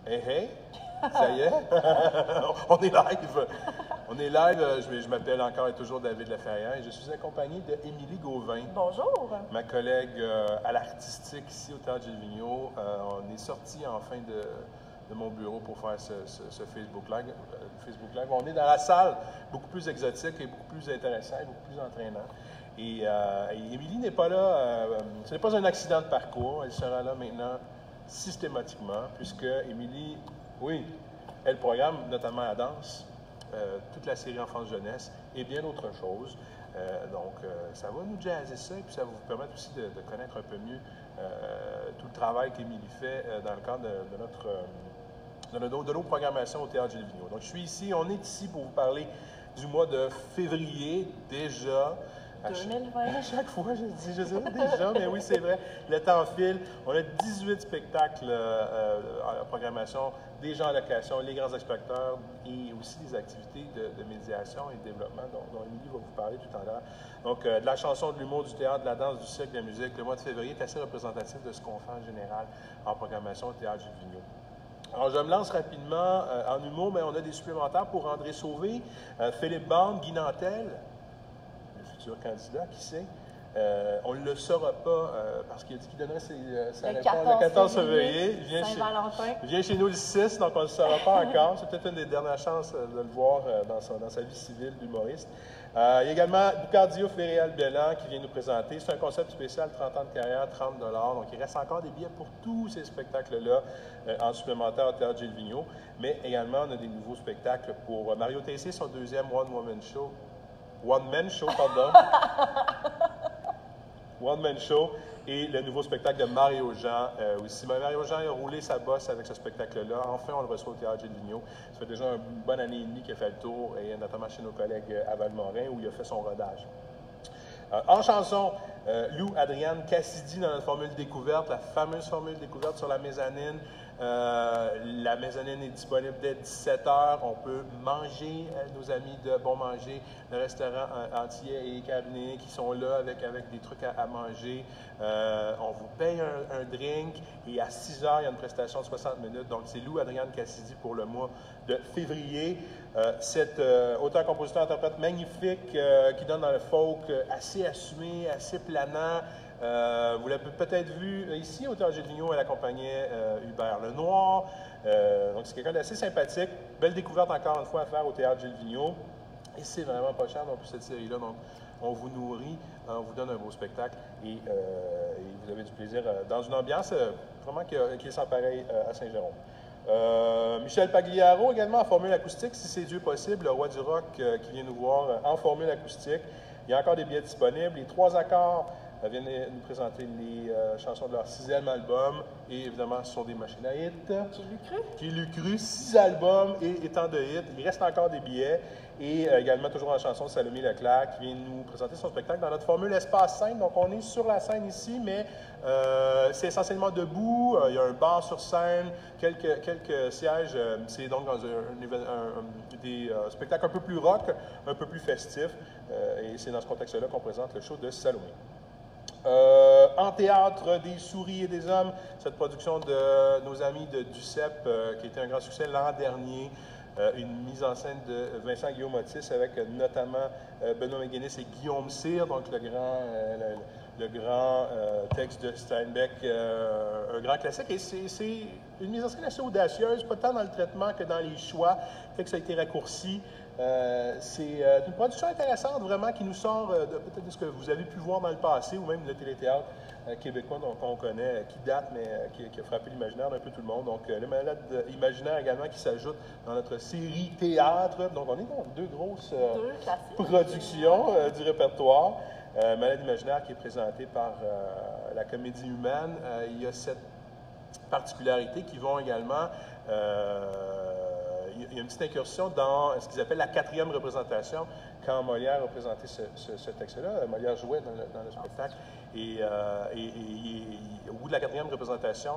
Hey, hey, ça y est, on est live. On est live, je m'appelle encore et toujours David Laferrière et je suis accompagné d'Émilie Gauvin. Bonjour. Ma collègue à l'artistique ici au Théâtre Gilles Vigneault. On est sorti enfin de mon bureau pour faire ce Facebook Live. On est dans la salle, beaucoup plus exotique et beaucoup plus intéressant et beaucoup plus entraînant. Et Émilie n'est pas là, ce n'est pas un accident de parcours, elle sera là maintenant systématiquement, puisque Émilie, oui, elle programme notamment la danse, toute la série Enfance-Jeunesse et bien d'autres choses. Donc, ça va nous jazzer ça et puis ça va vous permettre aussi de connaître un peu mieux tout le travail qu'Émilie fait dans le cadre de nos programmations au Théâtre Gilles Vigneault. Donc, je suis ici, on est ici pour vous parler du mois de février déjà. 2020. À chaque fois, je dis déjà, mais oui, c'est vrai, le temps file. On a 18 spectacles en programmation, des gens en location, les grands expectateurs et aussi des activités de médiation et de développement dont Émilie va vous parler tout à l'heure. Donc, de la chanson, de l'humour, du théâtre, de la danse, du cirque, de la musique. Le mois de février est assez représentatif de ce qu'on fait en général en programmation au Théâtre Gilles Vigneault. Alors, je me lance rapidement en humour, mais on a des supplémentaires pour André Sauvé, Philippe Bande, Guy Nantel, futur candidat, qui sait. On ne le saura pas parce qu'il a dit qu'il donnerait sa réponse le 14 février. Saint-Valentin. Il vient chez nous le 6, donc on ne le saura pas encore. C'est peut-être une des dernières chances de le voir dans sa vie civile d'humoriste. Il y a également Boucardio Féréal Bellan qui vient nous présenter. C'est un concept spécial, 30 ans de carrière, 30 $. Donc il reste encore des billets pour tous ces spectacles-là en supplémentaire au Théâtre Gilles Vigneault. Mais également, on a des nouveaux spectacles pour Mario Tessier, son deuxième One-Man Show, pardon. One-Man Show et le nouveau spectacle de Mario Jean aussi. Mario Jean a roulé sa bosse avec ce spectacle-là. Enfin, on le reçoit au Théâtre Gilles Vigneault. Ça fait déjà une bonne année et demie qu'il a fait le tour, et notamment chez nos collègues à Val-Morin, où il a fait son rodage. En chanson, Lou Adrienne Cassidy dans notre formule découverte, la fameuse formule découverte sur la mezzanine. La mezzanine est disponible dès 17h. On peut manger, nos amis de Bon Manger, le restaurant entier et cabinet qui sont là avec des trucs à manger. On vous paye un drink et à 6h, il y a une prestation de 60 minutes. Donc, c'est Lou Adrienne Cassidy pour le mois de février. Cet auteur-compositeur-interprète magnifique qui donne dans le folk assez assumé, assez planant. Vous l'avez peut-être vu ici au Théâtre Gilles Vigneault, elle accompagnait Hubert Lenoir. Donc, c'est quelqu'un d'assez sympathique. Belle découverte encore une fois à faire au Théâtre Gilles Vigneault. Et c'est vraiment pas cher non plus cette série-là. Donc, on vous nourrit, on vous donne un beau spectacle et vous avez du plaisir dans une ambiance vraiment qui est sans pareil à Saint-Jérôme. Michel Pagliaro également en formule acoustique, si c'est Dieu possible, le roi du rock qui vient nous voir en formule acoustique. Il y a encore des billets disponibles. Les 3 accords viennent nous présenter les chansons de leur 6e album. Et évidemment, ce sont des machines à hits. Qui l'eût cru? Qui l'eût cru. 6 albums et étant de hits. Il reste encore des billets. Et également, toujours en chanson, Salomé Leclerc qui vient nous présenter son spectacle dans notre formule Espace Scène. Donc, on est sur la scène ici, mais c'est essentiellement debout. Il y a un bar sur scène, quelques sièges. C'est donc dans des spectacles un peu plus rock, un peu plus festifs. Et c'est dans ce contexte-là qu'on présente le show de Salomé. En théâtre, Des souris et des hommes, cette production de nos amis de Duceppe, qui était un grand succès l'an dernier. Une mise en scène de Vincent Guillaume Otis avec notamment Benoît McGuinness et Guillaume Cyr, donc le grand texte de Steinbeck, un grand classique. Et c'est une mise en scène assez audacieuse, pas tant dans le traitement que dans les choix, fait que ça a été raccourci. C'est une production intéressante vraiment qui nous sort peut-être de ce que vous avez pu voir dans le passé ou même le téléthéâtre québécois qu'on connaît, qui date mais qui a frappé l'imaginaire d'un peu tout le monde. Donc les malades imaginaires également qui s'ajoutent dans notre série théâtre. Donc on est dans deux grosses productions du répertoire. Malade imaginaire qui est présentée par la Comédie Humaine. Il y a cette particularité qui vont également il y a une petite incursion dans ce qu'ils appellent la 4e représentation, quand Molière a présenté ce texte-là. Molière jouait dans le spectacle. Et au bout de la 4e représentation,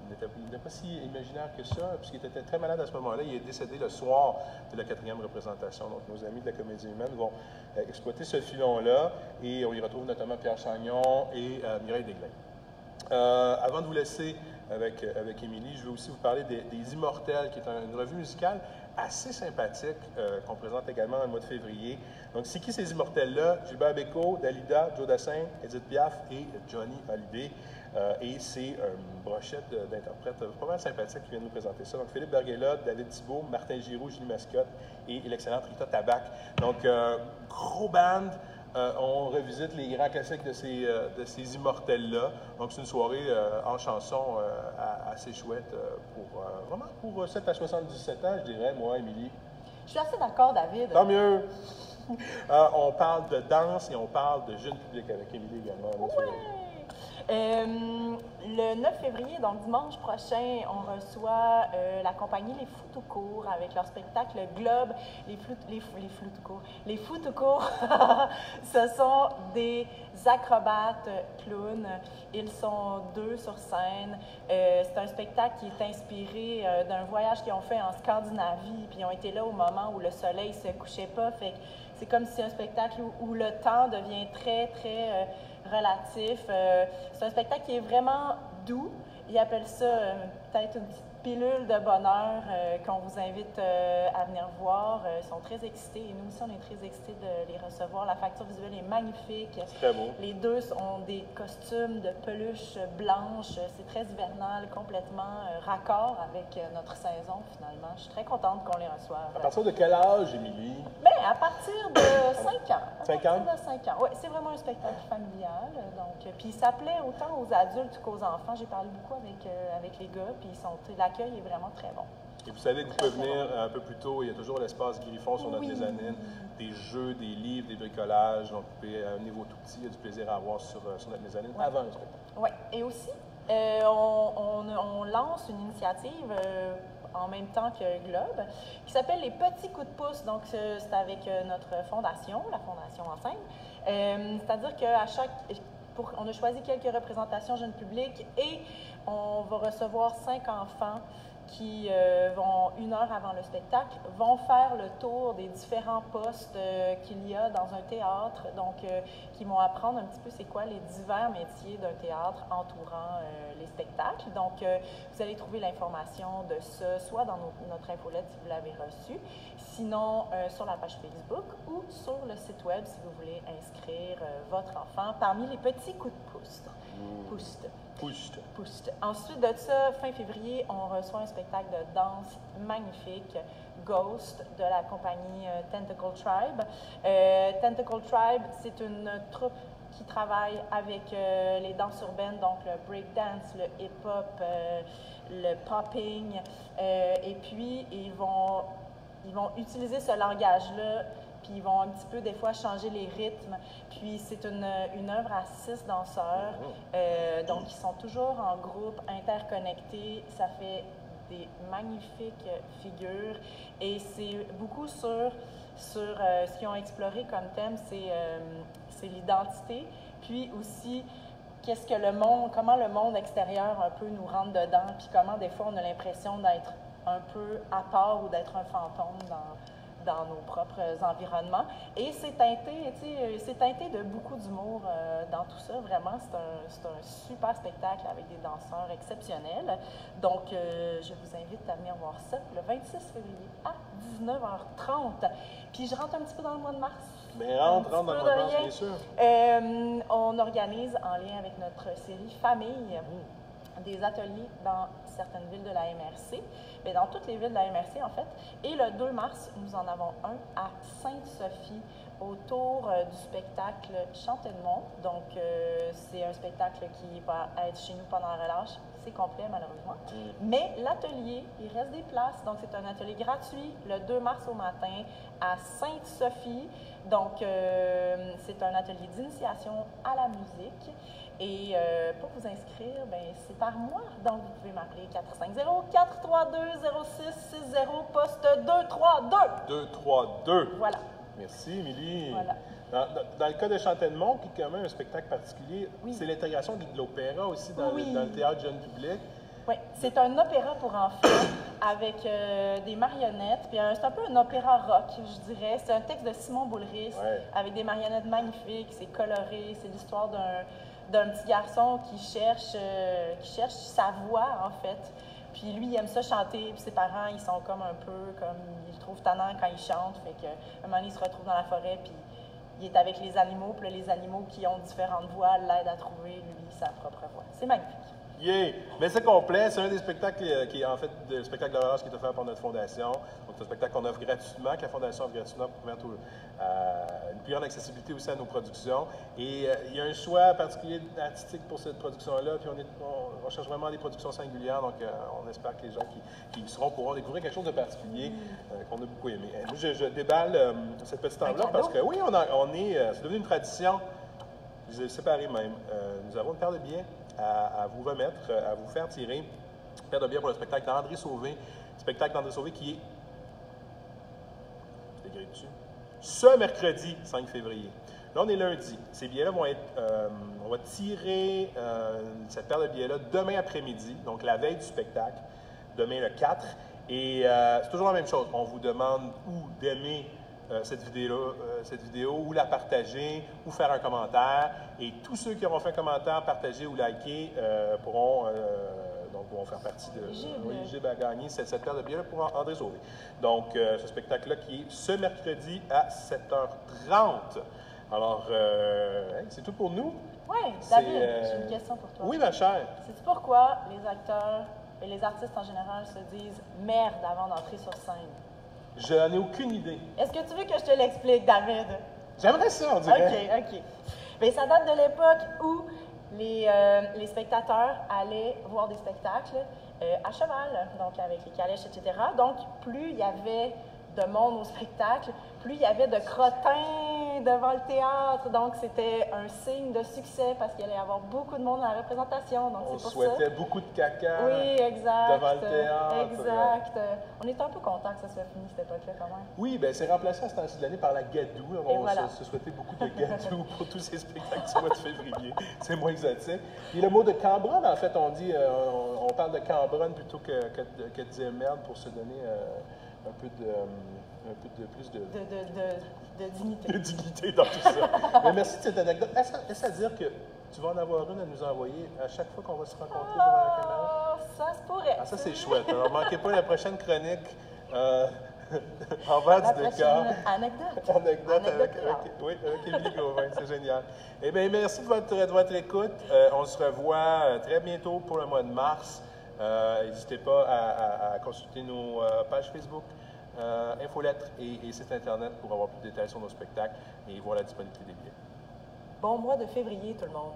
il n'était pas si imaginaire que ça, puisqu'il était très malade à ce moment-là. Il est décédé le soir de la 4e représentation. Donc, nos amis de la Comédie Humaine vont exploiter ce filon-là. Et on y retrouve notamment Pierre Chagnon et Mireille Desglains. Avant de vous laisser avec Émilie. Je vais aussi vous parler des Immortels, qui est une revue musicale assez sympathique qu'on présente également dans le mois de février. Donc, c'est qui ces Immortels-là? Gilbert Bécaud, Dalida, Joe Dassin, Edith Piaf et Johnny Hallyday. Et c'est une brochette d'interprètes pas mal sympathique qui vient nous présenter ça. Donc, Philippe Berguela, David Thibault, Martin Giroux, Julie Mascotte et l'excellente Rita Tabac. Donc, gros band. On revisite les grands classiques de ces Immortels-là. Donc, c'est une soirée en chanson assez chouette vraiment pour 7 à 77 ans, je dirais, moi, Émilie. Je suis assez d'accord, David. Tant mieux! On parle de danse et on parle de jeune public avec Émilie également. Le 9 février, donc dimanche prochain, on reçoit la compagnie Les Fous tout court avec leur spectacle Globe. Les Fous tout court, ce sont des acrobates clowns. Ils sont 2 sur scène. C'est un spectacle qui est inspiré d'un voyage qu'ils ont fait en Scandinavie, puis ils ont été là au moment où le soleil ne se couchait pas. Fait que c'est comme si c'est un spectacle où le temps devient très, très relatif. C'est un spectacle qui est vraiment doux. Ils appellent ça peut-être une petite pilule de bonheur qu'on vous invite à venir voir. Ils sont très excités et nous aussi, on est très excités de les recevoir. La facture visuelle est magnifique. C'est très beau. Les deux ont des costumes de peluche blanche. C'est très hivernal, complètement raccord avec notre saison, finalement. Je suis très contente qu'on les reçoive. À partir de quel âge, Émilie? Bien, à partir de 5 ans. 5 ans? À partir de 5 ans. Oui, c'est vraiment un spectacle familial. Donc, puis ça plaît autant aux adultes qu'aux enfants. J'ai parlé beaucoup avec les gars, puis l'accueil est vraiment très bon. Et vous savez que vous pouvez venir un peu plus tôt. Il y a toujours l'espace Griffon sur notre mezzanine, des jeux, des livres, des bricolages. Donc, vous pouvez venir au tout petit. Il y a du plaisir à avoir sur notre mezzanine avant le spectacle. Oui. Et aussi, on lance une initiative en même temps que Globe, qui s'appelle les petits coups de pouce. Donc, c'est avec notre fondation, la Fondation Enseigne. C'est-à-dire on a choisi quelques représentations jeunes publics et on va recevoir 5 enfants qui vont, 1 heure avant le spectacle, vont faire le tour des différents postes qu'il y a dans un théâtre, donc qui vont apprendre un petit peu c'est quoi les divers métiers d'un théâtre entourant les spectacles. Donc, vous allez trouver l'information de ça, soit dans notre infolette si vous l'avez reçue, sinon sur la page Facebook ou sur le site web si vous voulez inscrire votre enfant parmi les petits coups de pouce. Ensuite de ça, fin février, on reçoit un spectacle de danse magnifique, Ghost, de la compagnie Tentacle Tribe. Tentacle Tribe, c'est une troupe qui travaille avec les danses urbaines, donc le breakdance, le hip-hop, le popping. Et puis, ils vont utiliser ce langage-là, puis ils vont un petit peu, des fois, changer les rythmes. Puis c'est une œuvre à 6 danseurs, donc ils sont toujours en groupe, interconnectés. Ça fait des magnifiques figures. Et c'est beaucoup sur ce qu'ils ont exploré comme thème, c'est l'identité. Puis aussi, comment le monde extérieur un peu nous rentre dedans, puis comment des fois on a l'impression d'être un peu à part ou d'être un fantôme dans nos propres environnements. Et c'est teinté de beaucoup d'humour dans tout ça. Vraiment, c'est un super spectacle avec des danseurs exceptionnels. Donc, je vous invite à venir voir ça le 26 février à 19h30. Puis, je rentre un petit peu dans le mois de mars. Mais rentre dans le mois de mars, bien sûr. On organise, en lien avec notre série Famille, des ateliers dans certaines villes de la MRC, mais dans toutes les villes de la MRC en fait. Et le 2 mars, nous en avons un à Sainte-Sophie autour du spectacle Chantelmont. Donc, c'est un spectacle qui va être chez nous pendant la relâche. C'est complet malheureusement. Mais l'atelier, il reste des places. Donc, c'est un atelier gratuit le 2 mars au matin à Sainte-Sophie. Donc, c'est un atelier d'initiation à la musique. Et pour vous inscrire, c'est par mois. Donc, vous pouvez m'appeler 450-432-0660, poste 232. 232. Voilà. Merci, Émilie. Voilà. Dans le cas de Chantelmont, qui est quand même un spectacle particulier, c'est l'intégration de l'opéra aussi dans le théâtre jeune public. Oui, c'est un opéra pour enfants avec des marionnettes. Puis c'est un peu un opéra rock, je dirais. C'est un texte de Simon Boulris avec des marionnettes magnifiques. C'est coloré. C'est l'histoire d'un petit garçon qui cherche sa voix, en fait. Puis lui, il aime ça chanter, puis ses parents, ils sont comme un peu, comme, ils le trouvent tannant quand il chante. Fait qu'à un moment donné, il se retrouve dans la forêt, puis il est avec les animaux, puis là, les animaux qui ont différentes voix l'aident à trouver, lui, sa propre voix. C'est magnifique. Yeah! Mais c'est complet. C'est un des spectacles qui est en fait le spectacle de relâche qui est offert par notre fondation. Donc, c'est un spectacle qu'on offre gratuitement, que la fondation offre gratuitement pour permettre une plus grande accessibilité aussi à nos productions. Et il y a un choix particulier artistique pour cette production-là. Puis on cherche vraiment des productions singulières. Donc, on espère que les gens qui seront pourront découvrir quelque chose de particulier qu'on a beaucoup aimé. Moi, je déballe cette petite enveloppe parce que oui, c'est devenu une tradition. Je les ai séparés même. Nous avons une paire de billets à vous remettre, à vous faire tirer. Une paire de billets pour le spectacle d'André Sauvé. Spectacle d'André Sauvé qui est, je l'écris dessus, ce mercredi 5 février. Là, on est lundi. Ces billets-là vont être, on va tirer cette paire de billets-là demain après-midi, donc la veille du spectacle, demain le 4. Et c'est toujours la même chose. On vous demande ou d'aimer cette vidéo, ou la partager, ou faire un commentaire. Et tous ceux qui auront fait un commentaire, partagé ou liké pourront faire partie de l'éligible à gagner cette paire de billets pour André Sauvé. Donc, ce spectacle-là qui est ce mercredi à 7h30. Alors, c'est tout pour nous. Oui, David, j'ai une question pour toi. Oui, ma chère. Sais-tu pourquoi les acteurs et les artistes en général se disent « merde » avant d'entrer sur scène? Je n'en ai aucune idée. Est-ce que tu veux que je te l'explique, David? J'aimerais ça, on dirait. OK. Bien, ça date de l'époque où les spectateurs allaient voir des spectacles à cheval, donc avec les calèches, etc. Donc, plus il y avait de monde au spectacle, plus il y avait de crottins devant le théâtre. Donc, c'était un signe de succès parce qu'il allait y avoir beaucoup de monde dans la représentation. Donc, on c'est pour souhaitait ça. beaucoup de caca devant le théâtre. Exact. On était un peu contents que ça soit fini, cette époque-là, quand même. Oui, bien, c'est remplacé à ce temps-ci de l'année par la gadoue. On se souhaitait beaucoup de gadoue pour tous ces spectacles du mois de février. C'est moins exotique. Puis le mot de cambronne, en fait, on dit, on parle de cambronne plutôt que de dire merde pour se donner un peu plus de dignité. De dignité dans tout ça. Mais merci de cette anecdote. Est-ce à dire que tu vas en avoir une à nous envoyer à chaque fois qu'on va se rencontrer devant la caméra? Ça se pourrait. Ah, ça, c'est chouette. Alors, manquez pas la prochaine chronique envers du décor. Anecdote avec Émilie Gauvin. C'est génial. Eh bien, merci de votre écoute. On se revoit très bientôt pour le mois de mars. N'hésitez pas à consulter nos pages Facebook, infolettres et site Internet pour avoir plus de détails sur nos spectacles et voir la disponibilité des billets. Bon mois de février, tout le monde.